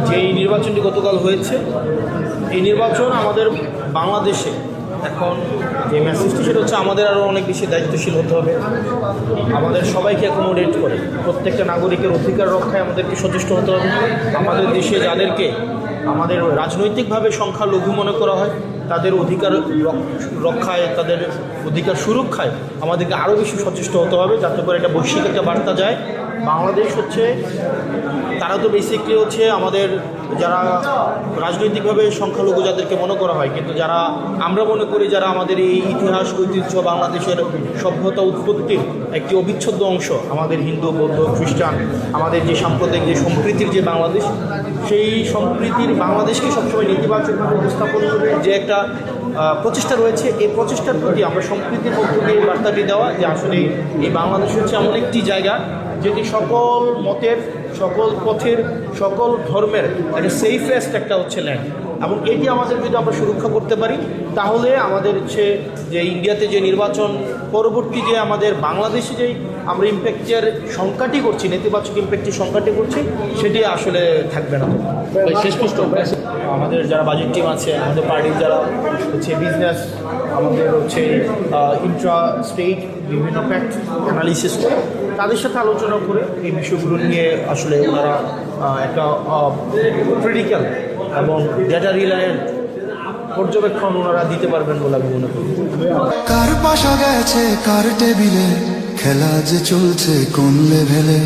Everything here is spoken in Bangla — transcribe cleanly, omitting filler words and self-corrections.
যে নির্বাচনটি গতকাল হয়েছে, এই নির্বাচন আমাদের বাংলাদেশে এখন যে মেসেজটি সেটা হচ্ছে আমাদের আরও অনেক বেশি দায়িত্বশীল হতে হবে। আমাদের সবাইকে অ্যাকোমোডেট করে প্রত্যেকটা নাগরিকের অধিকার রক্ষায় আমাদেরকে সচেষ্ট হতে হবে। আমাদের দেশে যাদেরকে আমাদের রাজনৈতিকভাবে সংখ্যালঘু মনে করা হয় তাদের অধিকার রক্ষায়, তাদের অধিকার সুরক্ষায় আমাদেরকে আরও বেশি সচেষ্ট হতে হবে, যাতে করে এটা বৈশ্বিক একটা বার্তা যায়। বাংলাদেশ হচ্ছে, তারা তো বেসিকলি হচ্ছে আমাদের যারা রাজনৈতিকভাবে সংখ্যালঘু যাদেরকে মনে করা হয়, কিন্তু যারা আমরা মনে করি যারা আমাদের এই ইতিহাস ঐতিহ্য বাংলাদেশের সভ্যতা উৎপত্তির একটি অবিচ্ছেদ্য অংশ, আমাদের হিন্দু বৌদ্ধ খ্রিস্টান, আমাদের যে সাম্প্রদায়িক যে সম্প্রীতির যে বাংলাদেশ, সেই সম্প্রীতির বাংলাদেশকে সবসময় নেতিবাচকভাবে উপস্থাপন করে যে একটা প্রচেষ্টা রয়েছে, এই প্রচেষ্টার প্রতি আমরা সম্প্রীতির মধ্য দিয়ে এই বার্তাটি দেওয়া যে আসলে এই বাংলাদেশ হচ্ছে এমন একটি জায়গা যেটি সকল মতের, সকল পথের, সকল ধর্মের একটা সেফেস্ট একটা হচ্ছে ল্যান্ড। এবং এটি আমাদের যদি আমরা সুরক্ষা করতে পারি তাহলে আমাদের হচ্ছে যে ইন্ডিয়াতে যে নির্বাচন পরবর্তী যে আমাদের বাংলাদেশে যেই আমরা ইম্প্যাক্টের সংখ্যাটি করছি, নেতিবাচক ইম্প্যাক্টের সংখ্যাটি করছি, সেটি আসলে থাকবে না। শেষ প্রশ্ন, আমাদের যারা বাজেট টিম আছে, আমাদের পার্টির যারা হচ্ছে বিজনেস, আমাদের হচ্ছে ইন্ট্রা স্টেট বিভিন্ন ফ্যাক্ট অ্যানালিসিস করে তাদের সাথে আলোচনা করে এই বিষয়গুলো নিয়ে আসলে ওনারা একটা ক্রিটিক্যাল এবং ডেটা রিলায়েন্ট পর্যবেক্ষণ ওনারা দিতে পারবেন বলে আমি মনে করি। কার পাশা গেছে কার টেবিলে, খেলা যে চলছে কোন লেভেলে।